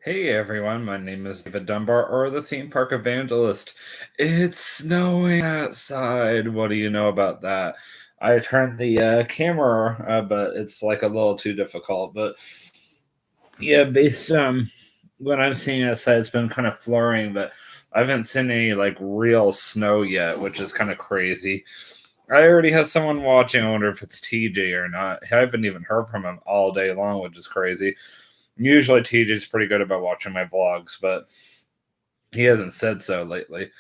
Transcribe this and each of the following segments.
Hey everyone, my name is David Dunbar, or the theme park evangelist. It's snowing outside. What do you know about that? I turned the camera, but it's like a little too difficult. But yeah, based what I'm seeing outside, it's been kind of flurrying, but I haven't seen any like real snow yet, which is kind of crazy. I already have someone watching. I wonder if it's TJ or not. I haven't even heard from him all day long, which is crazy. Usually TJ's pretty good about watching my vlogs, but he hasn't said so lately.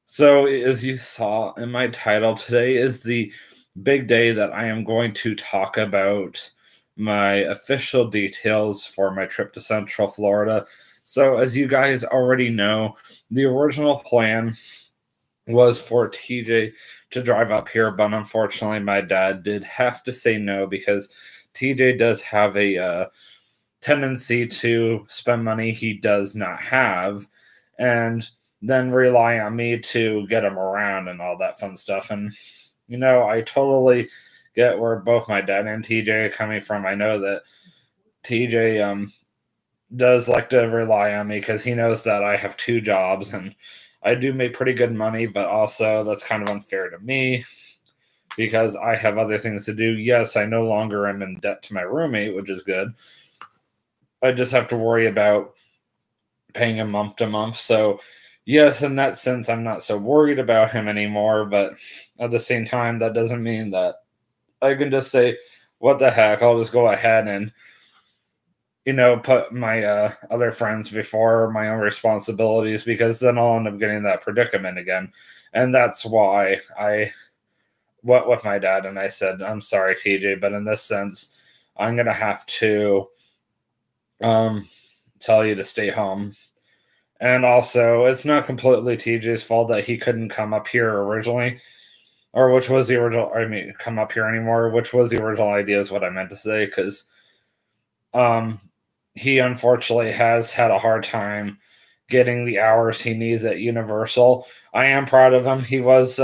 So, as you saw in my title, today is the big day that I am going to talk about my official details for my trip to Central Florida. So, as you guys already know, the original plan was for TJ to drive up here, but unfortunately, my dad did have to say no because TJ does have a tendency to spend money he does not have and then rely on me to get him around and all that fun stuff. And, I totally get where both my dad and TJ are coming from. I know that TJ does like to rely on me because he knows that I have two jobs and I do make pretty good money, but also that's kind of unfair to me because I have other things to do. Yes, I no longer am in debt to my roommate, which is good. I just have to worry about paying him month to month. So, yes, in that sense, I'm not so worried about him anymore. But at the same time, that doesn't mean that I can just say, what the heck? I'll just go ahead and, put my other friends before my own responsibilities because then I'll end up getting that predicament again. And that's why I went with my dad and I said, I'm sorry, TJ, but in this sense, I'm going to have to um, tell you to stay home. And also, it's not completely TJ's fault that he couldn't come up here originally, or which was the original. I mean, come up here anymore, which was the original idea, is what I meant to say. Because um, he unfortunately has had a hard time getting the hours he needs at Universal. I am proud of him. He was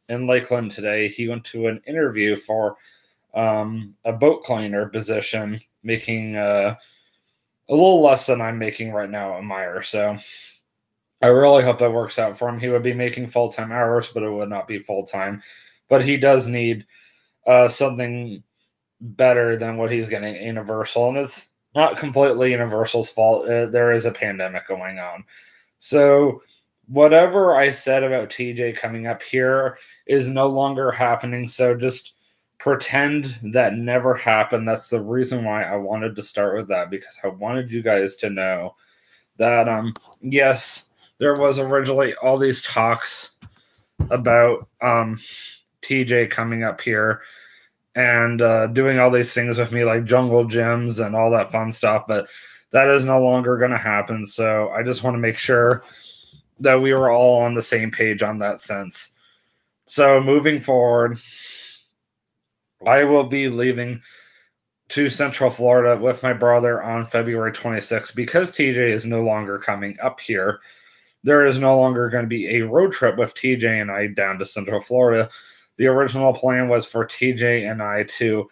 in Lakeland today. He went to an interview for a boat cleaner position, making a little less than I'm making right now at Meyer. So I really hope that works out for him. He would be making full time hours, but it would not be full time. But he does need something better than what he's getting at Universal, and it's not completely Universal's fault. There is a pandemic going on, so whatever I said about TJ coming up here is no longer happening. So just pretend that never happened. That's the reason why I wanted to start with that because I wanted you guys to know that yes, there was originally all these talks about TJ coming up here and doing all these things with me like jungle gyms and all that fun stuff, but that is no longer going to happen. So I just want to make sure that we were all on the same page on that sense. So moving forward, I will be leaving to Central Florida with my brother on February 26th because TJ is no longer coming up here. There is no longer going to be a road trip with TJ and I down to Central Florida. The original plan was for TJ and I to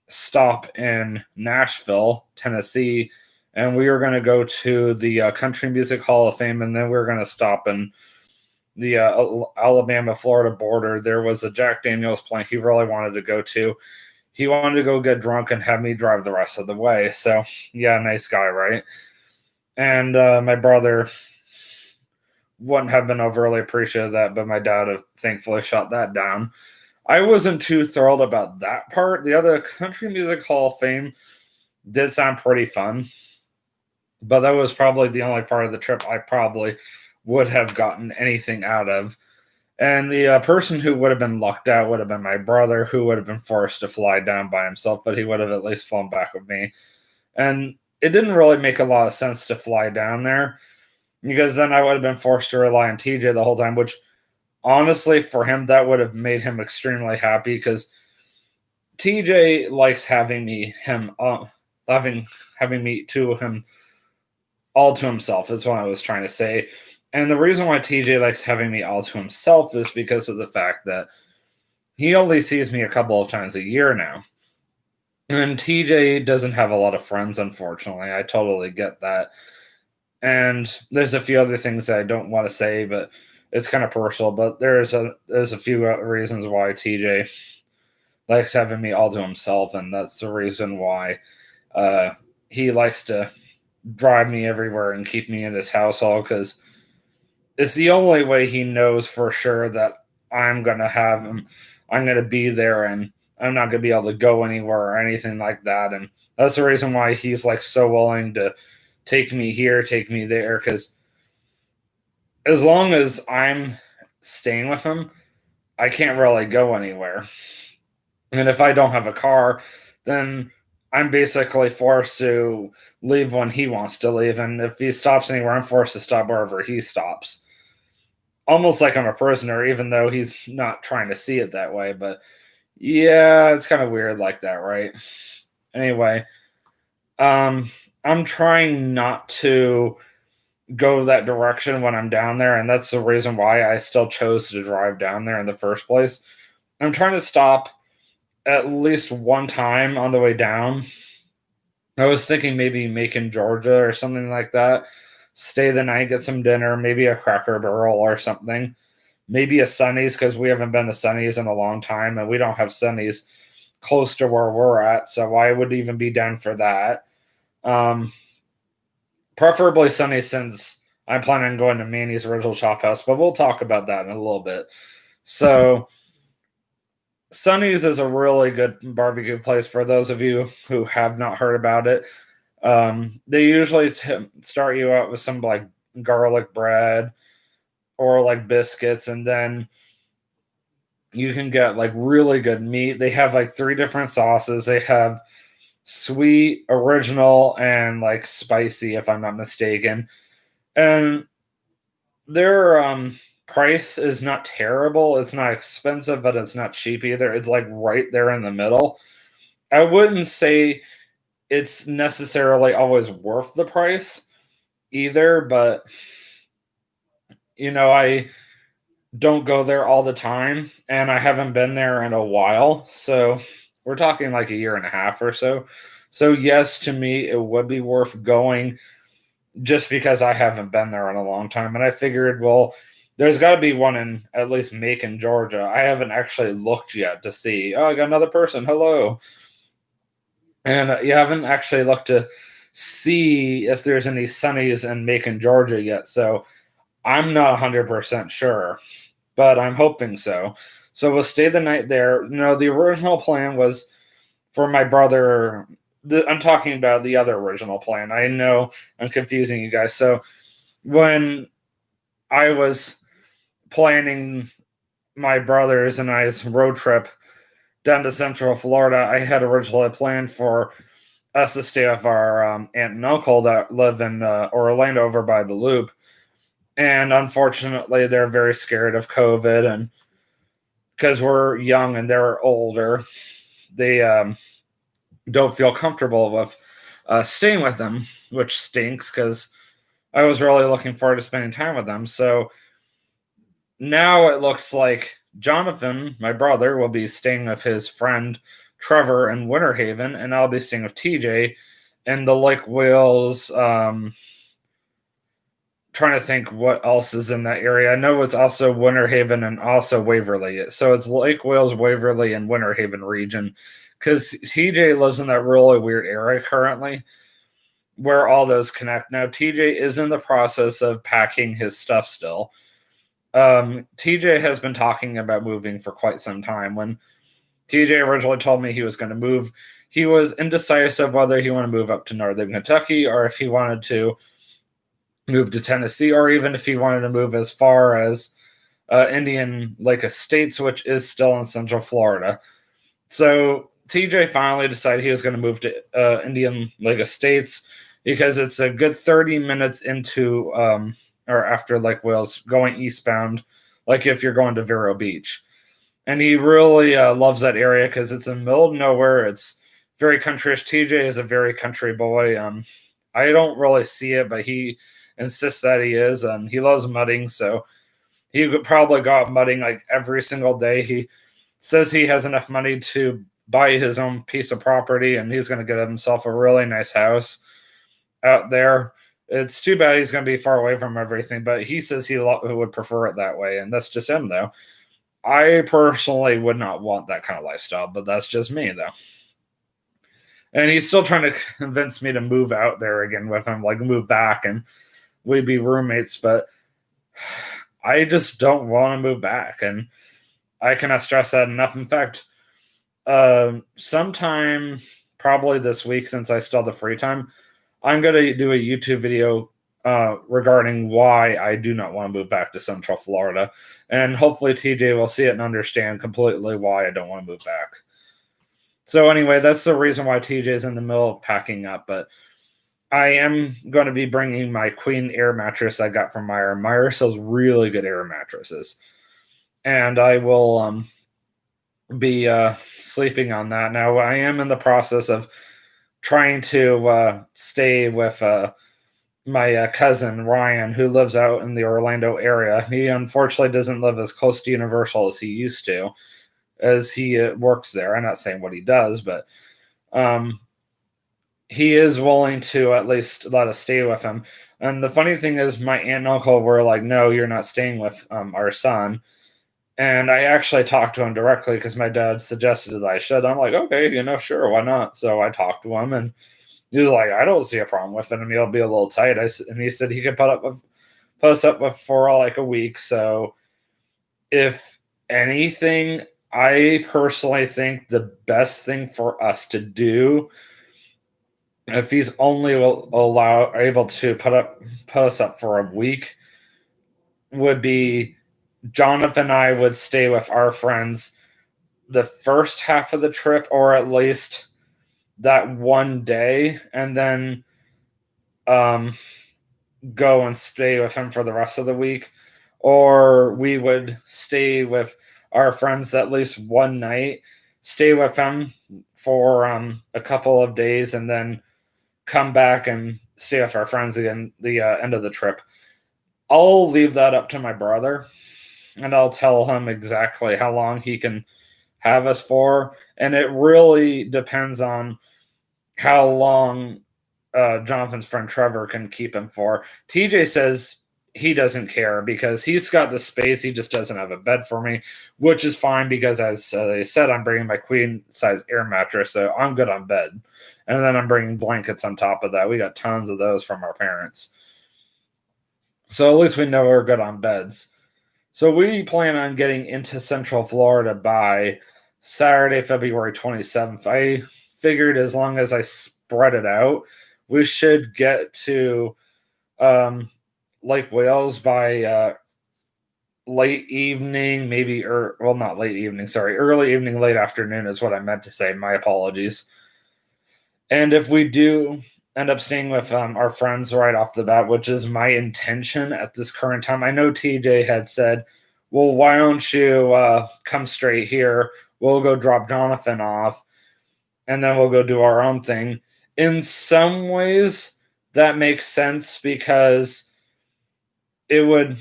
stop in Nashville, Tennessee, and we were going to go to the Country Music Hall of Fame, and then we were going to stop in the Alabama Florida border. There was a Jack Daniels plant he really wanted to go to. He wanted to go get drunk and have me drive the rest of the way. So, yeah, nice guy, right? And my brother wouldn't have been overly appreciative of that, but my dad have thankfully shot that down. I wasn't too thrilled about that part. The other Country Music Hall of Fame did sound pretty fun, but that was probably the only part of the trip I probably would have gotten anything out of. And the person who would have been lucked out would have been my brother, who would have been forced to fly down by himself, but he would have at least flown back with me. And it didn't really make a lot of sense to fly down there because then I would have been forced to rely on TJ the whole time, which honestly, for him, that would have made him extremely happy because TJ likes having me to him all to himself is what I was trying to say. And the reason why TJ likes having me all to himself is because of the fact that he only sees me a couple of times a year now. And TJ doesn't have a lot of friends, unfortunately. I totally get that. And there's a few other things that I don't want to say, but it's kind of personal. But there's a few reasons why TJ likes having me all to himself, and that's the reason why uh, he likes to drive me everywhere and keep me in his household, because it's the only way he knows for sure that I'm gonna have him. I'm gonna be there, and I'm not gonna be able to go anywhere or anything like that. And that's the reason why he's like so willing to take me here, take me there, because as long as I'm staying with him, I can't really go anywhere. And if I don't have a car, then I'm basically forced to leave when he wants to leave. And if he stops anywhere, I'm forced to stop wherever he stops. Almost like I'm a prisoner, even though he's not trying to see it that way. But yeah, it's kind of weird like that, right? Anyway, I'm trying not to go that direction when I'm down there, and that's the reason why I still chose to drive down there in the first place. I'm trying to stop at least one time on the way down. I was thinking maybe Macon, Georgia or something like that. Stay the night, get some dinner, maybe a Cracker Barrel or something. Maybe a Sunny's, because we haven't been to Sunny's in a long time and we don't have Sunny's close to where we're at. So I would even be down for that. Um, Preferably Sunny, since I plan on going to Manny's Original Chop House, but we'll talk about that in a little bit. So Sunny's is a really good barbecue place for those of you who have not heard about it. They usually start you out with some like garlic bread or like biscuits, and then you can get like really good meat. They have like three different sauces. They have sweet, original, and like spicy, if I'm not mistaken. And their price is not terrible. It's not expensive, but it's not cheap either. It's like right there in the middle. I wouldn't say it's necessarily always worth the price either, but I don't go there all the time, and I haven't been there in a while. So we're talking like a year and a half or so. So yes, to me it would be worth going, just because I haven't been there in a long time. And I figured, well, there's got to be one in at least Macon, Georgia. I haven't actually looked yet to see. Oh, I got another person. Hello. And you haven't actually looked to see if there's any Sunnies in Macon, Georgia yet. So I'm not 100% sure, but I'm hoping so. So we'll stay the night there. The original plan was for my brother. I'm talking about the other original plan. I know I'm confusing you guys. So when I was planning my brothers and I's road trip down to Central Florida, I had originally planned for us to stay with our aunt and uncle that live in Orlando over by the Loop. And unfortunately, they're very scared of COVID, and because we're young and they're older, they don't feel comfortable with staying with them, which stinks because I was really looking forward to spending time with them. So now it looks like Jonathan, my brother, will be staying with his friend Trevor in Winter Haven, and I'll be staying with TJ in the Lake Wales. Trying to think what else is in that area. I know it's also Winter Haven and also Waverly. So it's Lake Wales, Waverly, and Winter Haven region, because TJ lives in that really weird area currently where all those connect. Now, TJ is in the process of packing his stuff still. TJ has been talking about moving for quite some time. When TJ originally told me he was going to move, he was indecisive whether he wanted to move up to Northern Kentucky or if he wanted to move to Tennessee, or even if he wanted to move as far as Indian Lake Estates, which is still in Central Florida. So TJ finally decided he was going to move to Indian Lake Estates because it's a good 30 minutes into or after Lake Wales going eastbound, like if you're going to Vero Beach. And he really loves that area because it's in the middle of nowhere. It's very countryish. TJ is a very country boy. I don't really see it, but he insists that he is. He loves mudding, so he could probably go out mudding like every single day. He says he has enough money to buy his own piece of property, and he's going to get himself a really nice house out there. It's too bad he's going to be far away from everything, but he says he would prefer it that way, and that's just him, though. I personally would not want that kind of lifestyle, but that's just me, though. And he's still trying to convince me to move out there again with him, like move back, and we'd be roommates, but I just don't want to move back, and I cannot stress that enough. In fact, sometime probably this week, since I still have the free time, I'm going to do a YouTube video regarding why I do not want to move back to Central Florida. And hopefully TJ will see it and understand completely why I don't want to move back. So anyway, that's the reason why TJ is in the middle of packing up. But I am going to be bringing my Queen air mattress I got from Meyer. Meyer sells really good air mattresses. And I will be sleeping on that. Now, I am in the process of trying to stay with my cousin Ryan, who lives out in the Orlando area. He unfortunately doesn't live as close to Universal as he used to, as he works there. I'm not saying what he does, but he is willing to at least let us stay with him. And the funny thing is, my aunt and uncle were like, "No, you're not staying with our son." And I actually talked to him directly because my dad suggested that I should. I'm like, okay, sure, why not? So I talked to him, and he was like, I don't see a problem with it. I mean, it'll be a little tight. And he said he could put us up with for like a week. So if anything, I personally think the best thing for us to do, if he's only able to put us up for a week, would be Jonathan and I would stay with our friends the first half of the trip, or at least that one day, and then go and stay with him for the rest of the week. Or we would stay with our friends at least one night, stay with them for a couple of days, and then come back and stay with our friends again the end of the trip. I'll leave that up to my brother, and I'll tell him exactly how long he can have us for. And it really depends on how long Jonathan's friend Trevor can keep him for. TJ says he doesn't care because he's got the space. He just doesn't have a bed for me, which is fine because, as I said, I'm bringing my queen size air mattress, so I'm good on bed. And then I'm bringing blankets on top of that. We got tons of those from our parents. So at least we know we're good on beds. So we plan on getting into Central Florida by Saturday, February 27th. I figured as long as I spread it out, we should get to Lake Wales by late evening, maybe, not late evening, sorry, early evening, late afternoon is what I meant to say. My apologies. And if we do end up staying with our friends right off the bat, which is my intention at this current time. I know TJ had said, well, why don't you come straight here? We'll go drop Jonathan off, and then we'll go do our own thing. In some ways, that makes sense because we are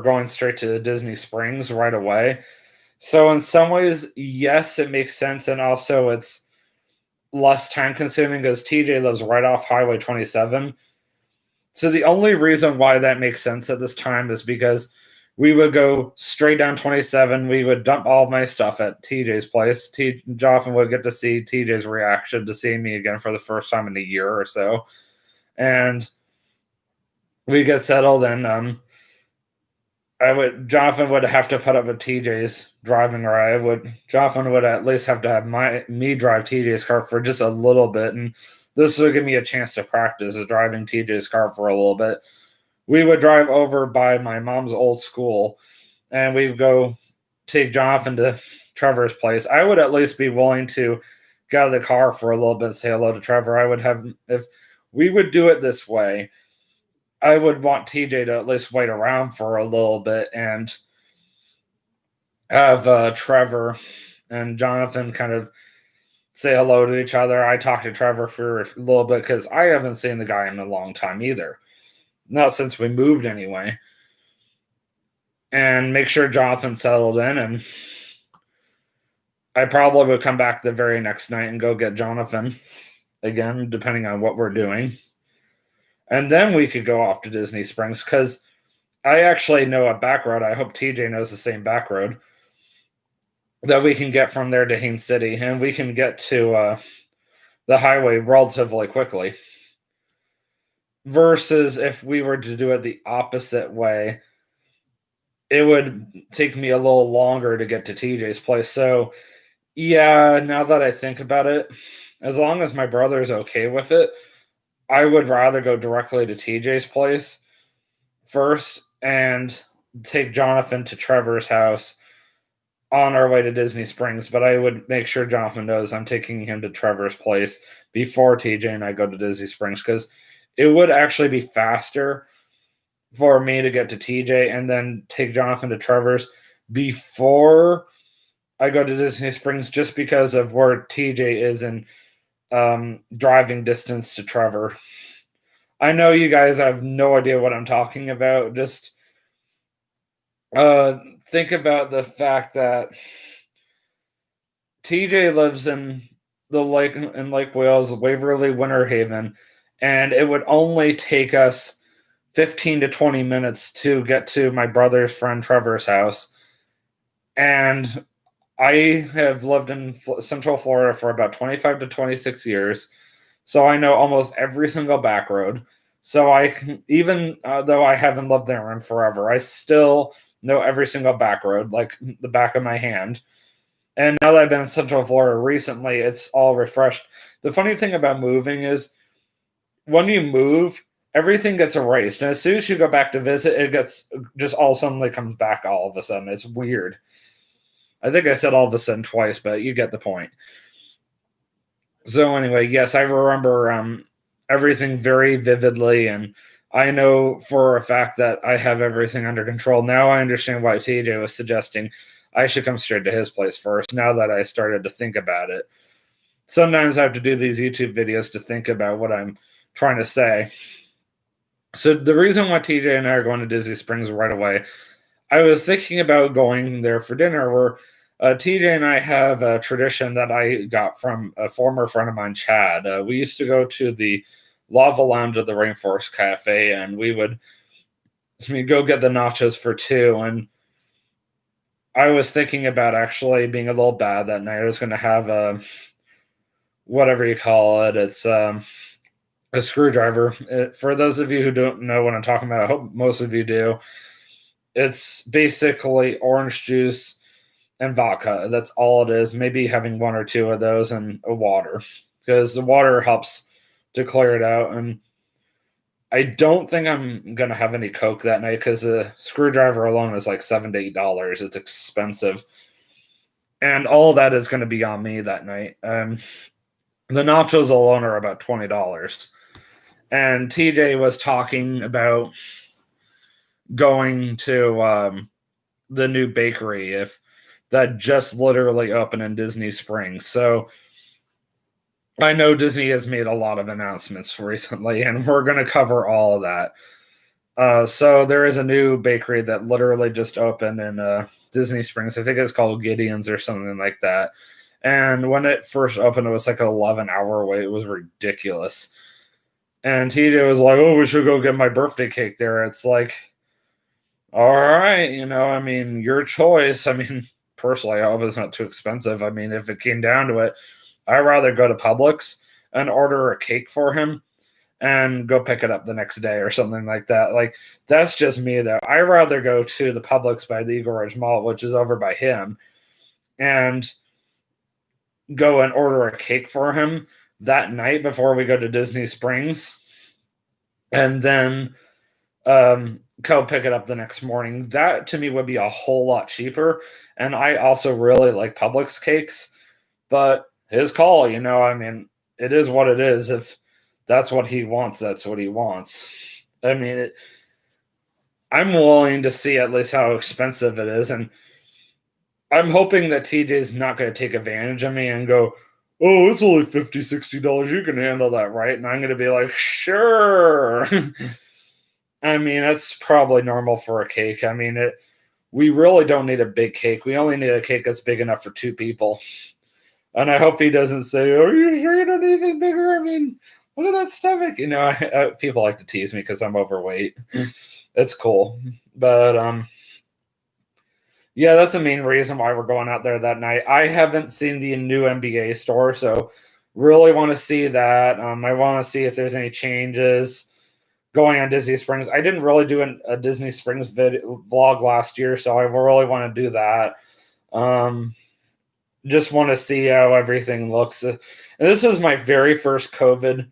going straight to Disney Springs right away. So in some ways, yes, it makes sense. And also it's less time consuming because TJ lives right off Highway 27. So the only reason why that makes sense at this time is because we would go straight down 27. We would dump all my stuff at TJ's place. Jonathan would get to see TJ's reaction to seeing me again for the first time in a year or so. And we get settled, and Jonathan would have to put up with TJ's driving, or Jonathan would at least have to have me drive TJ's car for just a little bit, and this would give me a chance to practice driving TJ's car for a little bit. We would drive over by my mom's old school, and we would go take Jonathan to Trevor's place. I would at least be willing to get out of the car for a little bit, say hello to Trevor. If we would do it this way, I would want TJ to at least wait around for a little bit and have Trevor and Jonathan kind of say hello to each other. I talked to Trevor for a little bit because I haven't seen the guy in a long time either. Not since we moved anyway. And make sure Jonathan settled in. And I probably would come back the very next night and go get Jonathan again, depending on what we're doing. And then we could go off to Disney Springs because I actually know a back road. I hope TJ knows the same back road that we can get from there to Haines City, and we can get to the highway relatively quickly. Versus if we were to do it the opposite way, it would take me a little longer to get to TJ's place. So, yeah, now that I think about it, as long as my brother's okay with it, I would rather go directly to TJ's place first and take Jonathan to Trevor's house on our way to Disney Springs. But I would make sure Jonathan knows I'm taking him to Trevor's place before TJ and I go to Disney Springs because it would actually be faster for me to get to TJ and then take Jonathan to Trevor's before I go to Disney Springs just because of where TJ is in driving distance to Trevor. I know you guys have no idea what I'm talking about. Just think about the fact that TJ lives in Lake Wales, Waverly, Winter Haven, and it would only take us 15 to 20 minutes to get to my brother's friend Trevor's house. And I have lived in Central Florida for about 25 to 26 years, so I know almost every single back road. So even though I haven't lived there in forever, I still know every single back road like the back of my hand. And now that I've been in Central Florida recently, it's all refreshed. The funny thing about moving is when you move, everything gets erased. And as soon as you go back to visit, it gets just all suddenly comes back all of a sudden. It's weird. I think I said all of a sudden twice, but you get the point. So anyway, yes, I remember everything very vividly, and I know for a fact that I have everything under control. Now I understand why TJ was suggesting I should come straight to his place first, now that I started to think about it. Sometimes I have to do these YouTube videos to think about what I'm trying to say. So the reason why TJ and I are going to Disney Springs right away, I was thinking about going there for dinner where TJ and I have a tradition that I got from a former friend of mine, Chad. We used to go to the Lava Lounge at the Rainforest Cafe, and we would go get the nachos for two. And I was thinking about actually being a little bad that night. I was going to have a whatever you call it. It's a screwdriver. For those of you who don't know what I'm talking about, I hope most of you do. It's basically orange juice and vodka. That's all it is. Maybe having one or two of those and a water, because the water helps to clear it out. And I don't think I'm gonna have any Coke that night because the screwdriver alone is like $7 to $8. It's expensive, and all that is going to be on me that night. The nachos alone are about $20, and TJ was talking about going to the new bakery if that just literally opened in Disney Springs. So I know Disney has made a lot of announcements recently, and we're going to cover all of that. So there is a new bakery that literally just opened in Disney Springs. I think it's called Gideon's or something like that. And when it first opened, it was like an 11-hour wait. It was ridiculous. And TJ was like, "Oh, we should go get my birthday cake there." It's like, all right, I mean, your choice. I mean, personally, I hope it's not too expensive. I mean, if it came down to it, I'd rather go to Publix and order a cake for him and go pick it up the next day or something like that. Like, that's just me, though. I'd rather go to the Publix by the Eagle Ridge Mall, which is over by him, and go and order a cake for him that night before we go to Disney Springs, and then go pick it up the next morning. That to me would be a whole lot cheaper. And I also really like Publix cakes, but his call, I mean, it is what it is. If that's what he wants, that's what he wants. I mean, I'm willing to see at least how expensive it is. And I'm hoping that TJ's not going to take advantage of me and go, "Oh, it's only $50, $60. You can handle that, right?" And I'm going to be like, "Sure." I mean, that's probably normal for a cake. I mean, we really don't need a big cake. We only need a cake that's big enough for 2 people. And I hope he doesn't say, "Are you sure you don't need anything bigger? I mean, look at that stomach." People like to tease me because I'm overweight. It's cool. But yeah, that's the main reason why we're going out there that night. I haven't seen the new NBA store, so really want to see that. I want to see if there's any changes going on Disney Springs. I didn't really do a Disney Springs vlog last year, so I really want to do that. Just want to see how everything looks. And this was my very first COVID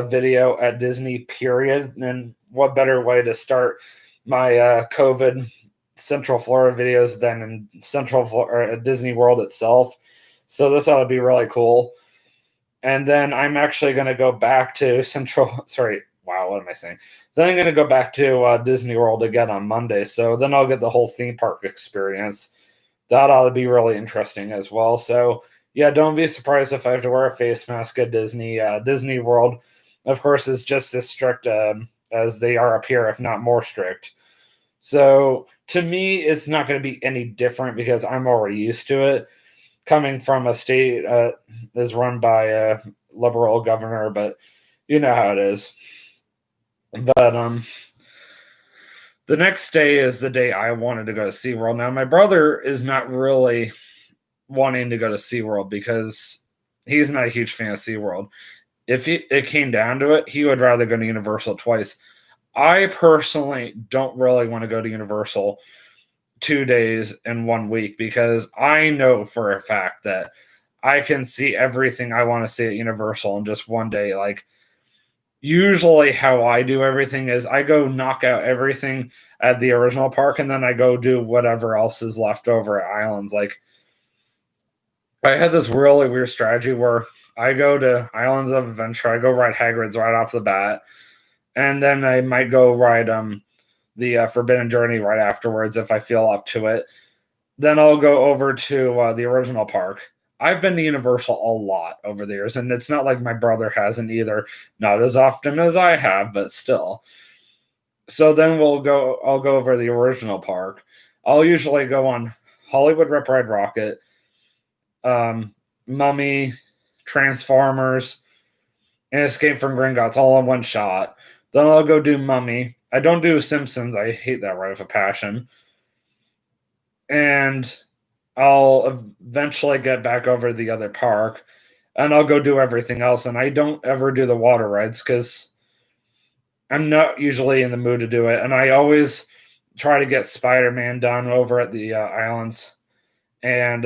video at Disney, period. And what better way to start my COVID Central Florida videos than in Disney World itself. So this ought to be really cool. And then I'm actually going to go back to wow, what am I saying? Then I'm going to go back to Disney World again on Monday. So then I'll get the whole theme park experience. That ought to be really interesting as well. So yeah, don't be surprised if I have to wear a face mask at Disney. Disney World, of course, is just as strict as they are up here, if not more strict. So to me, it's not going to be any different because I'm already used to it. Coming from a state is run by a liberal governor, but you know how it is. But the next day is the day I wanted to go to SeaWorld. Now, my brother is not really wanting to go to SeaWorld because he's not a huge fan of SeaWorld. If it came down to it, he would rather go to Universal twice. I personally don't really want to go to Universal 2 days in 1 week because I know for a fact that I can see everything I want to see at Universal in just 1 day. Like, usually how I do everything is I go knock out everything at the original park and then I go do whatever else is left over at Islands. Like, I had this really weird strategy where I go to Islands of Adventure, I go ride Hagrid's right off the bat, and then I might go ride the Forbidden Journey right afterwards if I feel up to it. Then I'll go over to the original park. I've been to Universal a lot over the years, and it's not like my brother hasn't either. Not as often as I have, but still. So then I'll go over the original park. I'll usually go on Hollywood Rip Ride Rocket, Mummy, Transformers, and Escape from Gringotts all in one shot. Then I'll go do Mummy. I don't do Simpsons. I hate that right with a passion. And I'll eventually get back over to the other park, and I'll go do everything else. And I don't ever do the water rides because I'm not usually in the mood to do it. And I always try to get Spider-Man done over at the Islands. And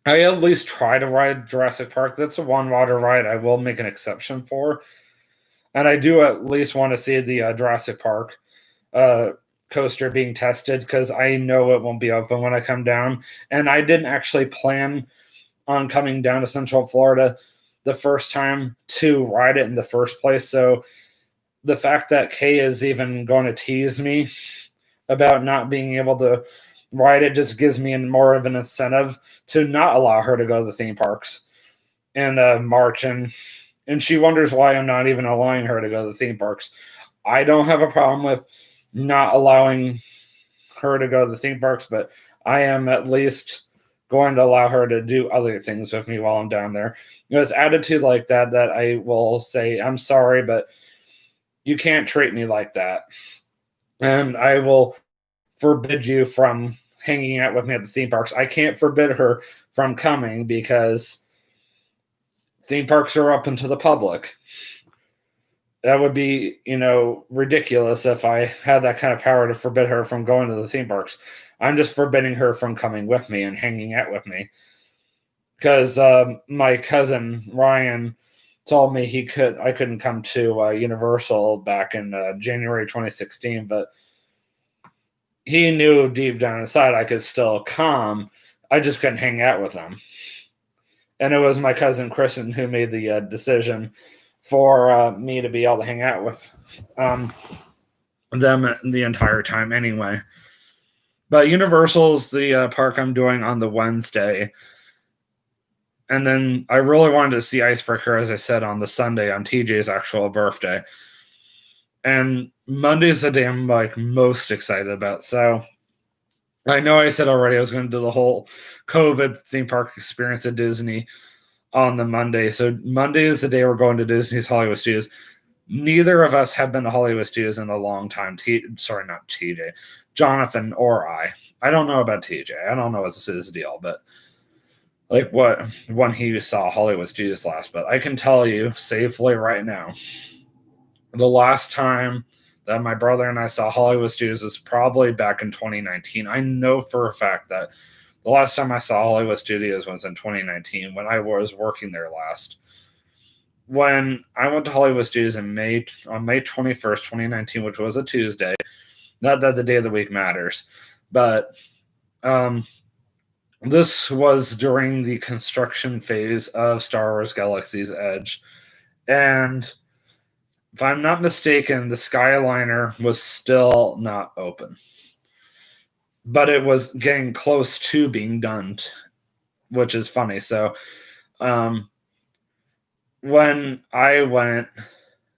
I at least try to ride Jurassic Park. That's a one water ride I will make an exception for. And I do at least want to see the Jurassic Park coaster being tested because I know it won't be open when I come down. And I didn't actually plan on coming down to Central Florida the first time to ride it in the first place. So the fact that Kay is even going to tease me about not being able to ride it just gives me more of an incentive to not allow her to go to the theme parks in March. And she wonders why I'm not even allowing her to go to the theme parks. I don't have a problem with not allowing her to go to the theme parks, but I am at least going to allow her to do other things with me while I'm down there. It's attitude like that I will say, I'm sorry, but you can't treat me like that. And I will forbid you from hanging out with me at the theme parks. I can't forbid her from coming because theme parks are open to the public. That would be, ridiculous if I had that kind of power to forbid her from going to the theme parks. I'm just forbidding her from coming with me and hanging out with me. Because my cousin Ryan told me I couldn't come to Universal back in January 2016, but he knew deep down inside I could still come. I just couldn't hang out with them. And it was my cousin Kristen who made the decision for me to be able to hang out with them the entire time anyway. But Universal's the park I'm doing on the Wednesday. And then I really wanted to see Icebreaker, as I said, on the Sunday on TJ's actual birthday. And Monday's the day I'm most excited about. So I know I said already I was going to do the whole COVID theme park experience at Disney on the Monday. So Monday is the day we're going to Disney's Hollywood Studios. Neither of us have been to Hollywood Studios in a long time. Sorry, not TJ, Jonathan or I. I don't know about TJ. I don't know what's his deal, but like what when he saw Hollywood Studios last. But I can tell you safely right now, the last time that my brother and I saw Hollywood Studios is probably back in 2019. I know for a fact that the last time I saw Hollywood Studios was in 2019 when I was working there last. When I went to Hollywood Studios in May 21st, 2019, which was a Tuesday. Not that the day of the week matters, but um, this was during the construction phase of Star Wars Galaxy's Edge. And if I'm not mistaken, the Skyliner was still not open, but it was getting close to being done, which is funny. So, when I went,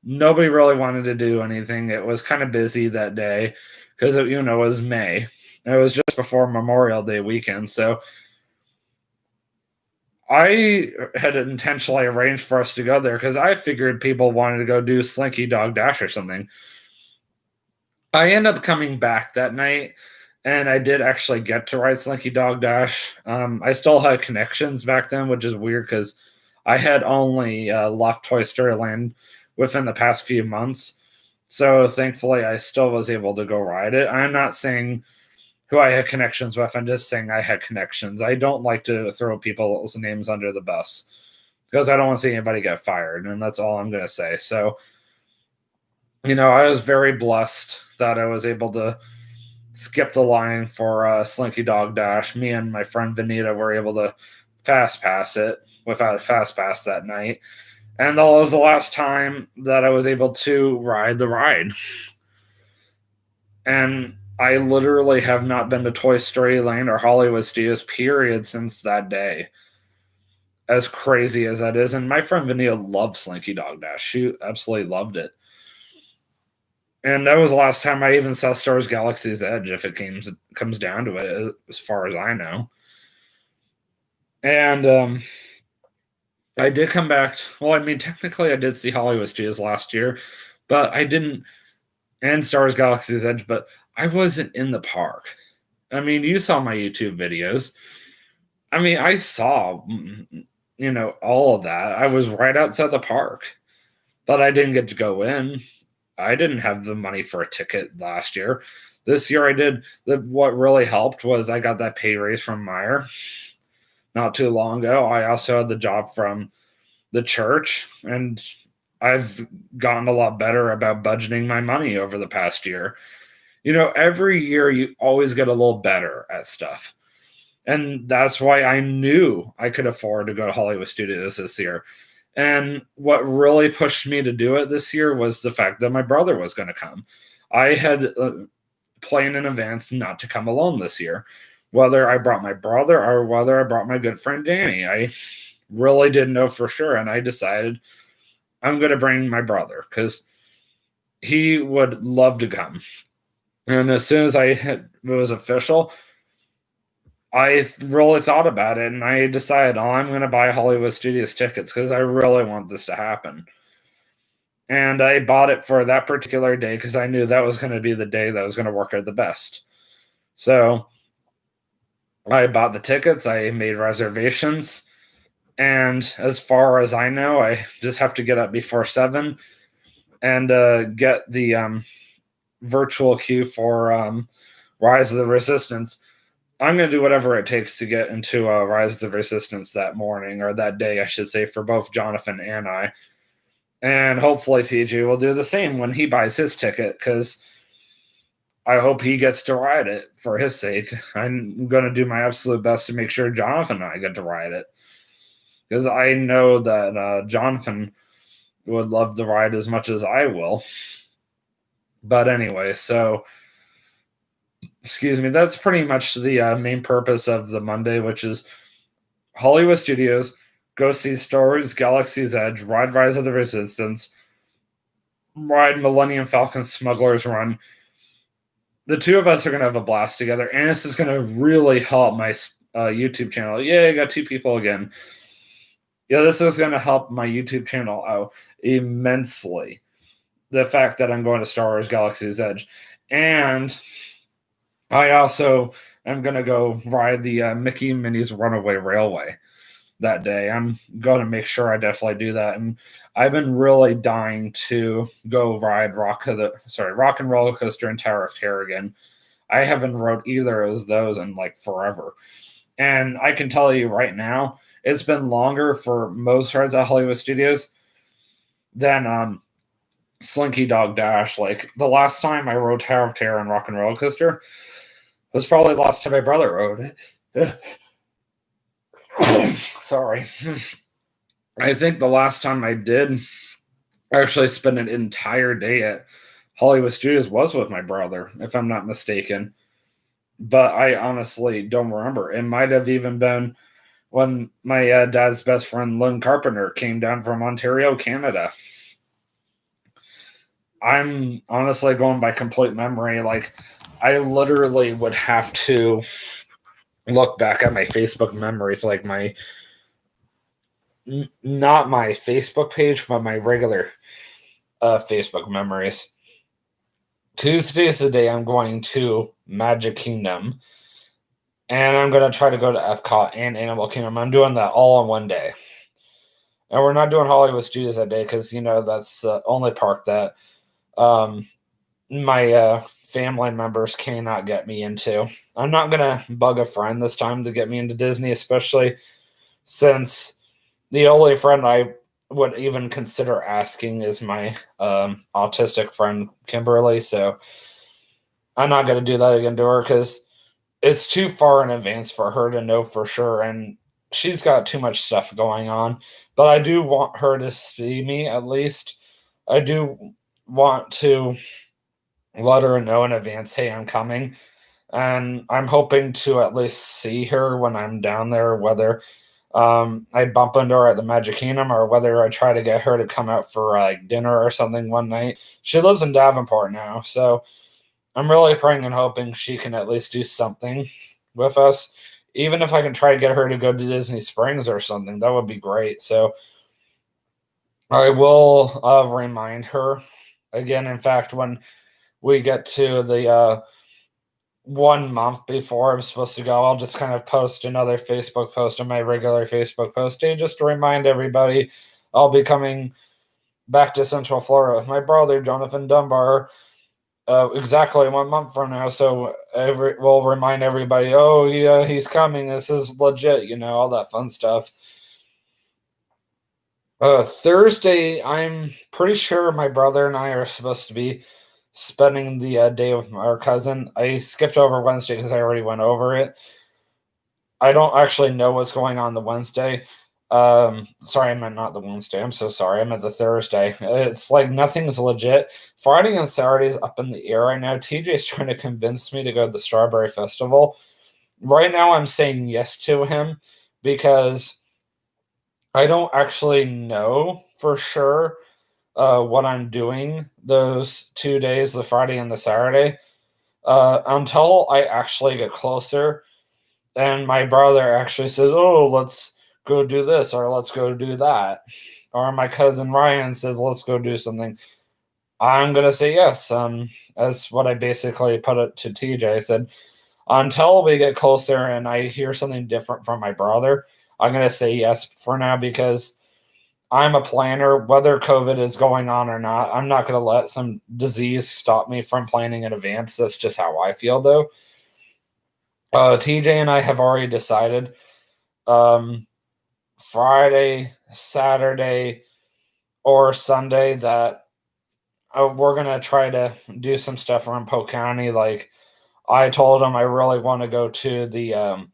nobody really wanted to do anything. It was kind of busy that day because it was May. It was just before Memorial Day weekend, so I had intentionally arranged for us to go there because I figured people wanted to go do Slinky Dog Dash or something. I ended up coming back that night, and I did actually get to ride Slinky Dog Dash. I still had connections back then, which is weird because I had only left Toy Story Land within the past few months. So thankfully, I still was able to go ride it. I'm not saying who I had connections with. I'm just saying I had connections. I don't like to throw people's names under the bus because I don't want to see anybody get fired, and that's all I'm going to say. So, I was very blessed that I was able to skip the line for Slinky Dog Dash. Me and my friend Vanita were able to fast pass it without a fast pass that night. And that was the last time that I was able to ride the ride. And I literally have not been to Toy Story Land or Hollywood Studios, period, since that day. As crazy as that is. And my friend Vanilla loved Slinky Dog Dash. She absolutely loved it. And that was the last time I even saw Star Wars Galaxy's Edge, if it comes down to it, as far as I know. And I did come back. Well, I mean, technically, I did see Hollywood Studios last year, but I didn't, and Star Wars Galaxy's Edge, but I wasn't in the park. I mean, you saw my YouTube videos. I mean, I saw, all of that. I was right outside the park, but I didn't get to go in. I didn't have the money for a ticket last year. This year I did. What really helped was I got that pay raise from Meyer not too long ago. I also had the job from the church, and I've gotten a lot better about budgeting my money over the past year. Every year you always get a little better at stuff. And that's why I knew I could afford to go to Hollywood Studios this year. And what really pushed me to do it this year was the fact that my brother was going to come. I had planned in advance not to come alone this year, whether I brought my brother or whether I brought my good friend Danny. I really didn't know for sure. And I decided I'm going to bring my brother because he would love to come. And as soon as it was official, I really thought about it, and I decided, I'm going to buy Hollywood Studios tickets because I really want this to happen. And I bought it for that particular day because I knew that was going to be the day that was going to work out the best. So I bought the tickets, I made reservations, and as far as I know, I just have to get up before 7 and get the virtual queue for Rise of the Resistance. I'm going to do whatever it takes to get into Rise of the Resistance that morning, or that day, I should say, for both Jonathan and I. And hopefully TJ will do the same when he buys his ticket, because I hope he gets to ride it for his sake. I'm going to do my absolute best to make sure Jonathan and I get to ride it, because I know that Jonathan would love the ride as much as I will. But anyway, so excuse me, that's pretty much the main purpose of the Monday, which is Hollywood Studios, go see Star Wars Galaxy's Edge, ride Rise of the Resistance, ride Millennium Falcon Smuggler's Run, the two of us are gonna have a blast together, and this is gonna really help my YouTube channel. Yeah, I got two people again. Yeah, this is gonna help my YouTube channel out immensely. The fact that I'm going to Star Wars Galaxy's Edge, and I also am gonna go ride the Mickey and Minnie's Runaway Railway that day. I'm going to make sure I definitely do that. And I've been really dying to go ride Rock and Roller Coaster and Tower of Terror again. I haven't rode either of those in like forever. And I can tell you right now, it's been longer for most rides at Hollywood Studios than Slinky Dog Dash. Like the last time I rode Tower of Terror and Rock and Roller Coaster was probably the last time my brother rode it. Sorry. I think the last time I did actually spend an entire day at Hollywood Studios was with my brother, if I'm not mistaken. But I honestly don't remember. It might have even been when my dad's best friend, Lynn Carpenter, came down from Ontario, Canada. I'm honestly going by complete memory. Like, I literally would have to look back at my Facebook memories, like not my Facebook page, but my regular Facebook memories. Tuesday is the day I'm going to Magic Kingdom, and I'm going to try to go to Epcot and Animal Kingdom. I'm doing that all in one day. And we're not doing Hollywood Studios that day because, that's the only park that my family members cannot get me into. I'm not going to bug a friend this time to get me into Disney, especially since the only friend I would even consider asking is my autistic friend, Kimberly. So I'm not going to do that again to her because it's too far in advance for her to know for sure. And she's got too much stuff going on. But I do want her to see me at least. I do want to let her know in advance, hey, I'm coming. And I'm hoping to at least see her when I'm down there, whether I bump into her at the Magic Kingdom or whether I try to get her to come out for like dinner or something one night. She lives in Davenport now, so I'm really praying and hoping she can at least do something with us. Even if I can try to get her to go to Disney Springs or something, that would be great. So I will remind her again. In fact, when we get to the 1 month before I'm supposed to go, I'll just kind of post another Facebook post on my regular Facebook posting just to remind everybody I'll be coming back to Central Florida with my brother, Jonathan Dunbar, exactly 1 month from now. So we'll remind everybody, oh, yeah, he's coming. This is legit, all that fun stuff. Thursday, I'm pretty sure my brother and I are supposed to be spending the day with our cousin. I skipped over Wednesday because I already went over it. I don't actually know what's going on the Wednesday. Sorry, I meant not the Wednesday. I'm so sorry. I meant the Thursday. It's like nothing's legit. Friday and Saturday's up in the air right now. TJ's trying to convince me to go to the Strawberry Festival. Right now, I'm saying yes to him because I don't actually know for sure what I'm doing those 2 days, the Friday and the Saturday, until I actually get closer. And my brother actually says, oh, let's go do this or let's go do that. Or my cousin Ryan says, let's go do something. I'm going to say yes. That's what I basically put it to TJ. I said, until we get closer and I hear something different from my brother, I'm going to say yes for now because I'm a planner, whether COVID is going on or not. I'm not going to let some disease stop me from planning in advance. That's just how I feel, though. TJ and I have already decided Friday, Saturday, or Sunday that we're going to try to do some stuff around Polk County. Like, I told him I really want to go to the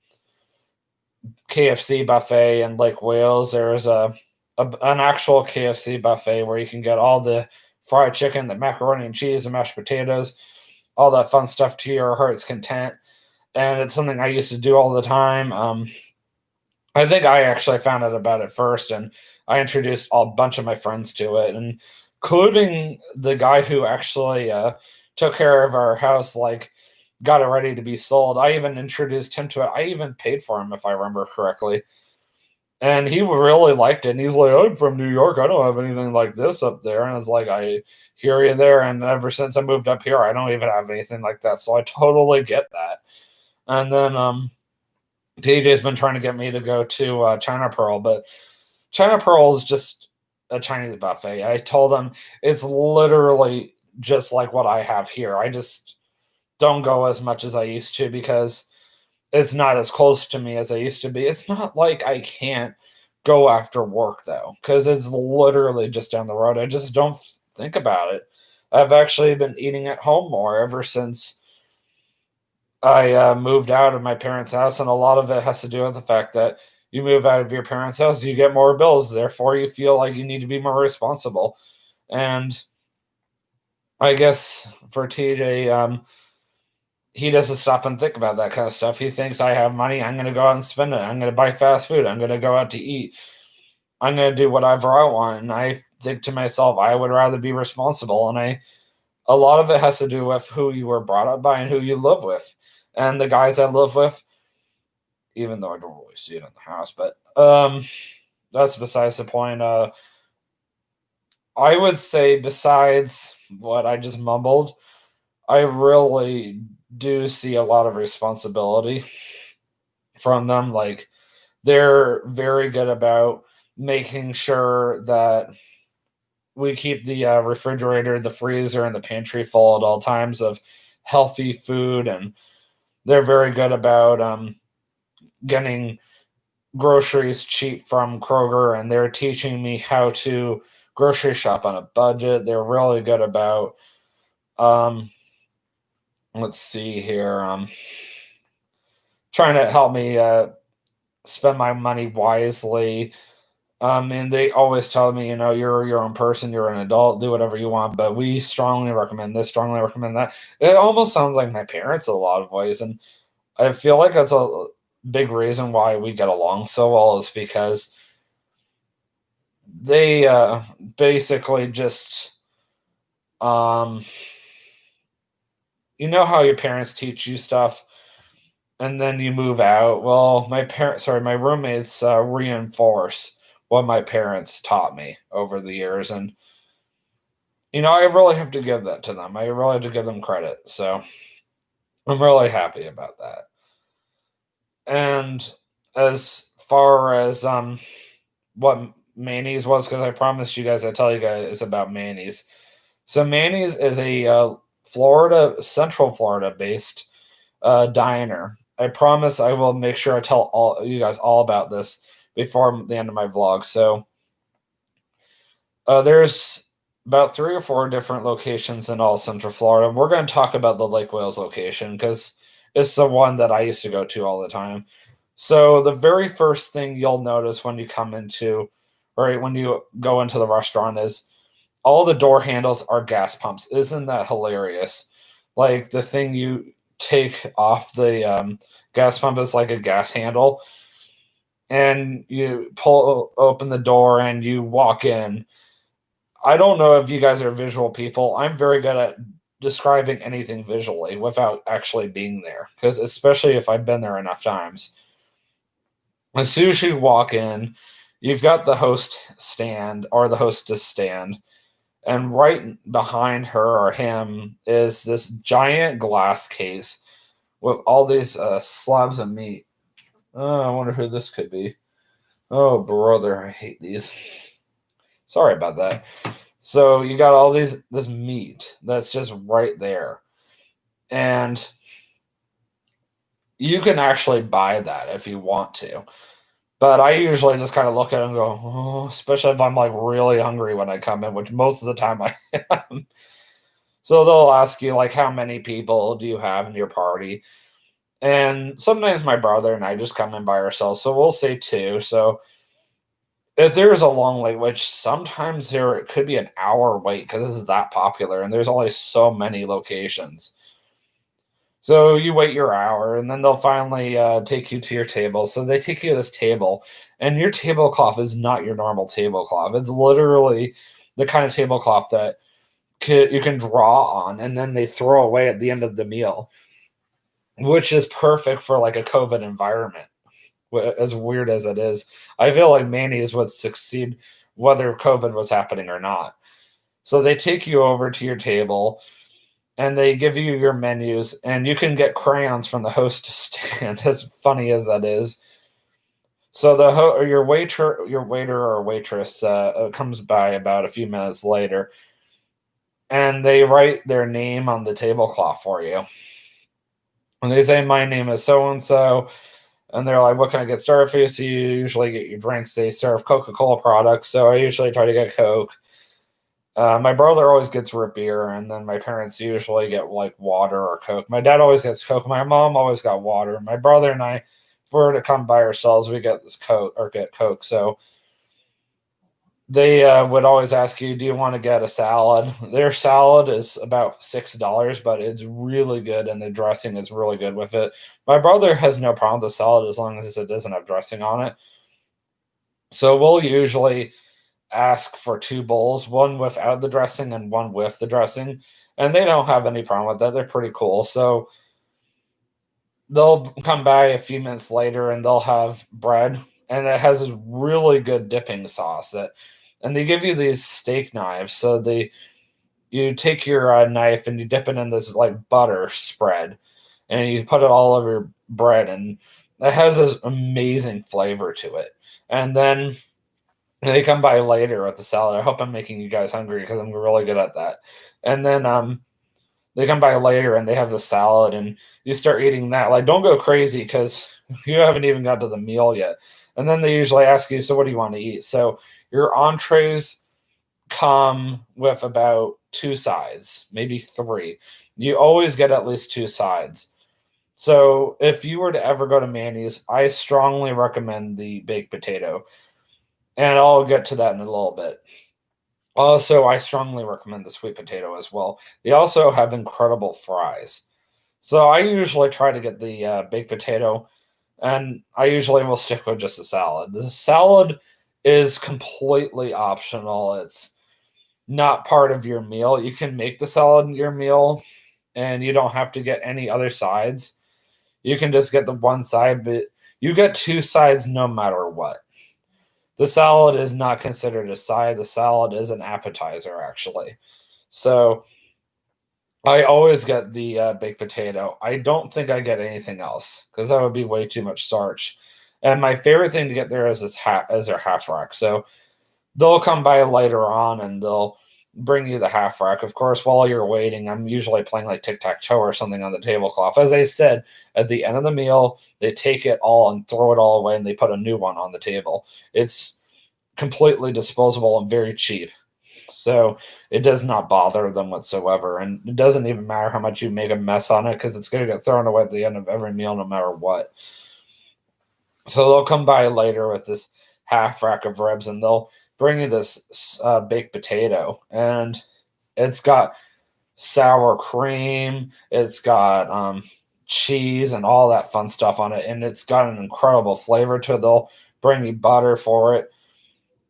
KFC buffet in Lake Wales. There's an actual KFC buffet where you can get all the fried chicken, the macaroni and cheese, the mashed potatoes, all that fun stuff to your heart's content. And it's something I used to do all the time. I think I actually found out about it first, and I introduced a bunch of my friends to it, and including the guy who actually took care of our house like got it ready to be sold. I even introduced him to it. I even paid for him, if I remember correctly. And he really liked it. And he's like, I'm from New York. I don't have anything like this up there. And it's like, I hear you there. And ever since I moved up here, I don't even have anything like that. So I totally get that. And then TJ's been trying to get me to go to China Pearl, but China Pearl is just a Chinese buffet. I told him it's literally just like what I have here. I just don't go as much as I used to because it's not as close to me as I used to be. It's not like I can't go after work though, because it's literally just down the road. I just don't think about it. I've actually been eating at home more ever since I moved out of my parents' house, and a lot of it has to do with the fact that you move out of your parents' house, you get more bills. Therefore, you feel like you need to be more responsible. And I guess for TJ, he doesn't stop and think about that kind of stuff. He thinks I have money, I'm going to go out and spend it. I'm going to buy fast food. I'm going to go out to eat. I'm going to do whatever I want. And I think to myself, I would rather be responsible. And a lot of it has to do with who you were brought up by and who you live with. And the guys I live with, even though I don't really see it in the house, but that's besides the point. I would say besides what I just mumbled, I really do see a lot of responsibility from them. Like, they're very good about making sure that we keep the refrigerator, the freezer, and the pantry full at all times of healthy food. And they're very good about getting groceries cheap from Kroger, and they're teaching me how to grocery shop on a budget. They're really good about let's see here, trying to help me spend my money wisely. And they always tell me, you're your own person, you're an adult, do whatever you want, but we strongly recommend this, strongly recommend that. It almost sounds like my parents in a lot of ways, and I feel like that's a big reason why we get along so well, is because they basically just you know how your parents teach you stuff and then you move out. Well, my roommates reinforce what my parents taught me over the years, and I really have to give that to them. I really have to give them credit. So I'm really happy about that. And as far as what Manny's was, because I promised you guys I'd tell you guys about Manny's. So Manny's is a Central Florida based diner. I promise I will make sure I tell all you guys all about this before the end of my vlog. So there's about 3 or 4 different locations in all Central Florida. We're going to talk about the Lake Wales location because it's the one that I used to go to all the time. So the very first thing you'll notice when you when you go into the restaurant is all the door handles are gas pumps. Isn't that hilarious? Like, the thing you take off the gas pump is like a gas handle, and you open the door and you walk in. I don't know if you guys are visual people. I'm very good at describing anything visually without actually being there, because especially if I've been there enough times. As soon as you walk in, you've got the host stand or the hostess stand, and right behind her or him is this giant glass case with all these slabs of meat. Oh, I wonder who this could be. Oh, brother, I hate these. Sorry about that. So you got all this meat that's just right there. And you can actually buy that if you want to. But I usually just kind of look at it and go, oh, especially if I'm like really hungry when I come in, which most of the time I am. So they'll ask you, like, how many people do you have in your party? And sometimes my brother and I just come in by ourselves. So we'll say 2. So if there's a long wait, which sometimes it could be an hour wait because this is that popular and there's only so many locations. So you wait your hour, and then they'll finally take you to your table. So they take you to this table, and your tablecloth is not your normal tablecloth. It's literally the kind of tablecloth that you can draw on, and then they throw away at the end of the meal. which is perfect for like a COVID environment. As weird as it is, I feel like Manny's would succeed whether COVID was happening or not. So they take you over to your table and they give you your menus, and you can get crayons from the hostess stand. As funny as that is, so or your waiter or waitress comes by about a few minutes later, and they write their name on the tablecloth for you. And they say, "My name is so and so," and they're like, "What can I get started for you?" So you usually get your drinks. They serve Coca-Cola products, so I usually try to get Coke. My brother always gets root beer, and then my parents usually get like water or Coke. My dad always gets Coke. My mom always got water. My brother and I, if we were to come by ourselves, we get this Coke or get Coke. So they would always ask you, "Do you want to get a salad?" Their salad is about $6, but it's really good, and the dressing is really good with it. My brother has no problem with the salad as long as it doesn't have dressing on it. So we'll usually ask for 2 bowls, one without the dressing and one with the dressing, and they don't have any problem with that. They're pretty cool. So they'll come by a few minutes later and they'll have bread, and it has this really good dipping sauce that, and they give you these steak knives. So you take your knife and you dip it in this like butter spread, and you put it all over your bread, and it has this amazing flavor to it. And then they come by later with the salad. I hope I'm making you guys hungry because I'm really good at that. And then they come by later and they have the salad, and you start eating that. Like, don't go crazy because you haven't even got to the meal yet. And then they usually ask you, "So what do you want to eat?" So your entrees come with about 2 sides, maybe 3. You always get at least 2 sides. So if you were to ever go to Manny's, I strongly recommend the baked potato. And I'll get to that in a little bit. Also, I strongly recommend the sweet potato as well. They also have incredible fries. So I usually try to get the baked potato, and I usually will stick with just the salad. The salad is completely optional. It's not part of your meal. You can make the salad your meal, and you don't have to get any other sides. You can just get the one side, but you get 2 sides no matter what. The salad is not considered a side. The salad is an appetizer, actually. So I always get the baked potato. I don't think I get anything else because that would be way too much starch. And my favorite thing to get there is their half rack. So they'll come by later on and they'll bring you the half rack. Of course, while you're waiting, I'm usually playing like tic tac toe or something on the tablecloth. As I said, at the end of the meal, they take it all and throw it all away, and they put a new one on the table. It's completely disposable and very cheap. So it does not bother them whatsoever. And it doesn't even matter how much you make a mess on it because it's going to get thrown away at the end of every meal, no matter what. So they'll come by later with this half rack of ribs, and they'll bring you this baked potato. And it's got sour cream, it's got cheese, and all that fun stuff on it. And it's got an incredible flavor to it. They'll bring you butter for it.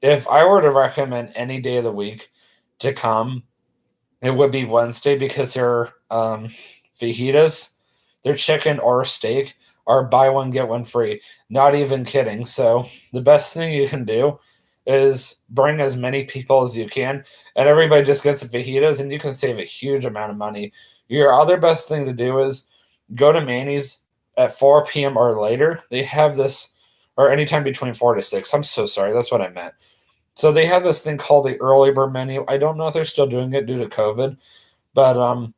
If I were to recommend any day of the week to come, it would be Wednesday because their fajitas, their chicken or steak, are buy one get one free. Not even kidding. So the best thing you can do is bring as many people as you can, and everybody just gets the fajitas, and you can save a huge amount of money. Your other best thing to do is go to Manny's at 4 p.m. or later. They have this, or anytime between 4 to 6. I'm so sorry. That's what I meant. So they have this thing called the early bird menu. I don't know if they're still doing it due to COVID, but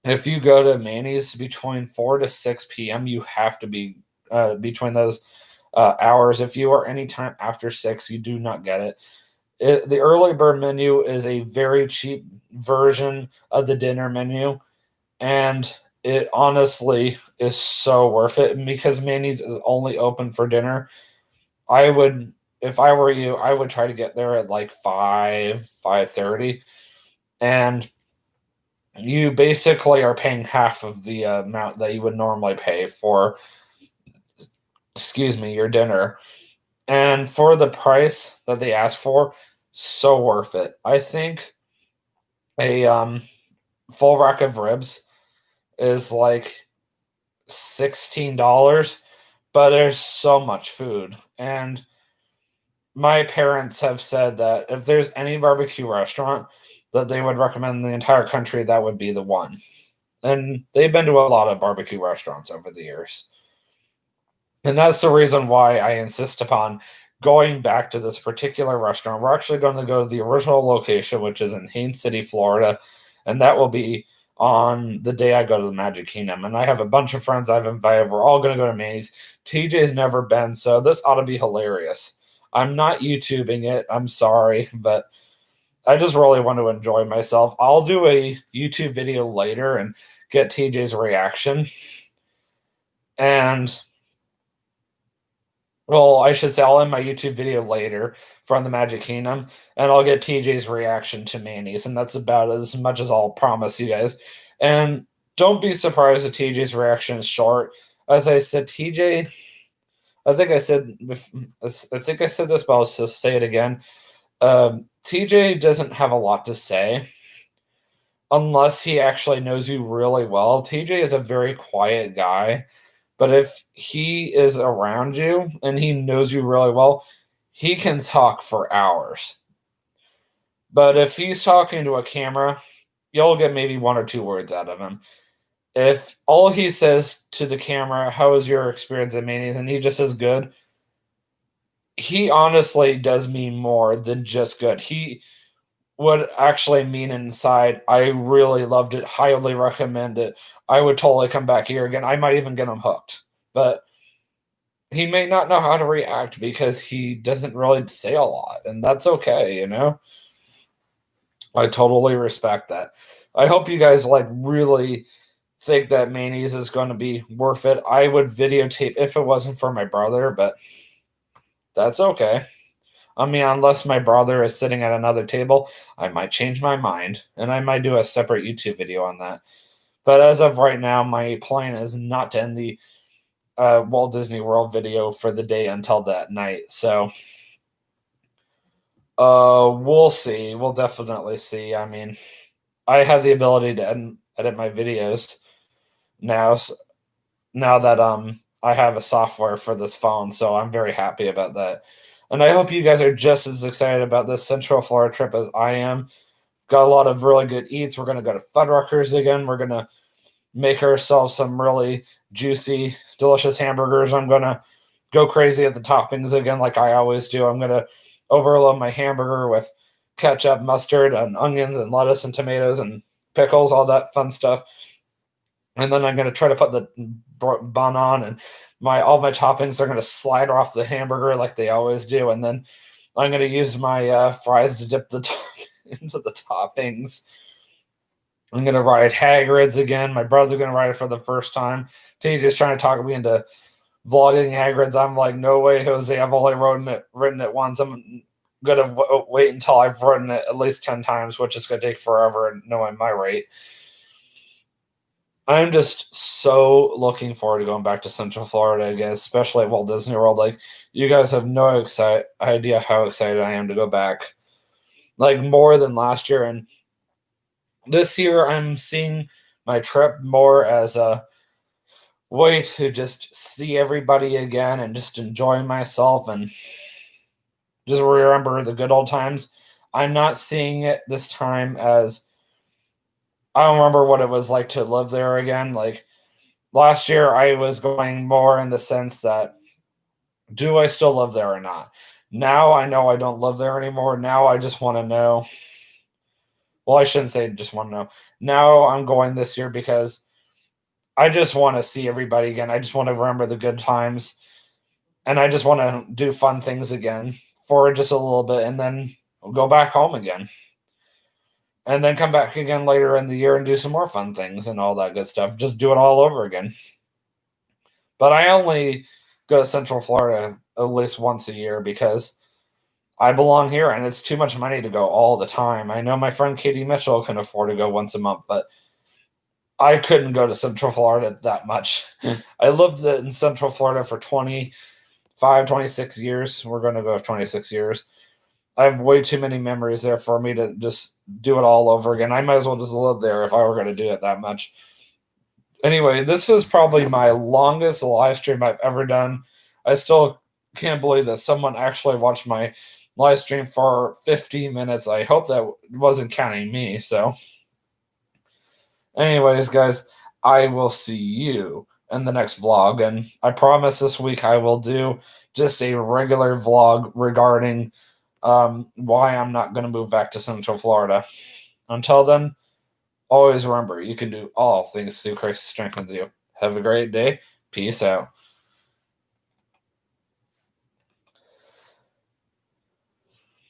if you go to Manny's between 4 to 6 p.m., you have to be between those hours. If you are anytime after 6, you do not get it. The early bird menu is a very cheap version of the dinner menu, and it honestly is so worth it. And because Manny's is only open for dinner, I would, if I were you, I would try to get there at like 5:30, and you basically are paying half of the amount that you would normally pay for, excuse me, your dinner. And for the price that they ask for, so worth it. I think a full rack of ribs is like $16, but there's so much food. And my parents have said that if there's any barbecue restaurant that they would recommend in the entire country, that would be the one. And they've been to a lot of barbecue restaurants over the years. And that's the reason why I insist upon going back to this particular restaurant. We're actually going to go to the original location, which is in Haines City, Florida, and that will be on the day I go to the Magic Kingdom. And I have a bunch of friends I've invited. We're all going to go to Manny's. TJ's never been, so this ought to be hilarious. I'm not YouTubing it. I'm sorry, but I just really want to enjoy myself. I'll do a YouTube video later and get TJ's reaction. And well, I should say I'll end my YouTube video later from the Magic Kingdom, and I'll get TJ's reaction to Manny's, and that's about as much as I'll promise you guys. And don't be surprised if TJ's reaction is short. As I said, TJ, I think I said this, but I'll just say it again. TJ doesn't have a lot to say unless he actually knows you really well. TJ is a very quiet guy. But if he is around you and he knows you really well, he can talk for hours. But if he's talking to a camera, you'll get maybe one or two words out of him. If all he says to the camera, "How was your experience at Manny's?" and he just says good, he honestly does mean more than just good. He would actually mean inside, "I really loved it, highly recommend it. I would totally come back here again." I might even get him hooked. But he may not know how to react because he doesn't really say a lot, and that's okay, you know? I totally respect that. I hope you guys like really think that Manny's is going to be worth it. I would videotape if it wasn't for my brother, but that's okay. I mean, unless my brother is sitting at another table, I might change my mind and I might do a separate YouTube video on that. But as of right now, my plan is not to end the Walt Disney World video for the day until that night. So we'll see. We'll definitely see. I mean, I have the ability to edit my videos now. Now that I have a software for this phone, so I'm very happy about that. And I hope you guys are just as excited about this Central Florida trip as I am. Got a lot of really good eats. We're gonna go to Fuddruckers again. We're gonna make ourselves some really juicy, delicious hamburgers. I'm gonna go crazy at the toppings again, like I always do. I'm gonna overload my hamburger with ketchup, mustard, and onions, and lettuce, and tomatoes, and pickles, all that fun stuff. And then I'm gonna try to put the bun on, and all my toppings are gonna slide off the hamburger like they always do. And then I'm gonna use my fries to dip into the toppings. I'm gonna ride Hagrid's again. My brother's gonna ride it for the first time. TJ's trying to talk me into vlogging Hagrid's. I'm like, no way, Jose. I've only ridden it once. I'm gonna wait until I've ridden it at least 10 times, which is gonna take forever, and knowing my rate. I'm just so looking forward to going back to Central Florida again, especially at Walt Disney World. Like, you guys have no idea how excited I am to go back. Like, more than last year. And this year, I'm seeing my trip more as a way to just see everybody again and just enjoy myself and just remember the good old times. I'm not seeing it this time as I don't remember what it was like to live there again. Like, last year, I was going more in the sense that, do I still live there or not? Now I know I don't live there anymore. Now I just want to know. Well, I shouldn't say just want to know. Now I'm going this year because I just want to see everybody again. I just want to remember the good times. And I just want to do fun things again for just a little bit and then go back home again. And then come back again later in the year and do some more fun things and all that good stuff. Just do it all over again. But I only go to Central Florida at least once a year because I belong here and it's too much money to go all the time. I know my friend Katie Mitchell can afford to go once a month, but I couldn't go to Central Florida that much. I lived in Central Florida for 26 years. We're going to go 26 years. I have way too many memories there for me to just do it all over again. I might as well just live there if I were going to do it that much. Anyway, this is probably my longest live stream I've ever done. I still can't believe that someone actually watched my live stream for 50 minutes. I hope that wasn't counting me. So, anyways, guys, I will see you in the next vlog. And I promise this week I will do just a regular vlog regarding why I'm not going to move back to Central Florida. Until then, always remember, you can do all things through Christ strengthens you. Have a great day. Peace out.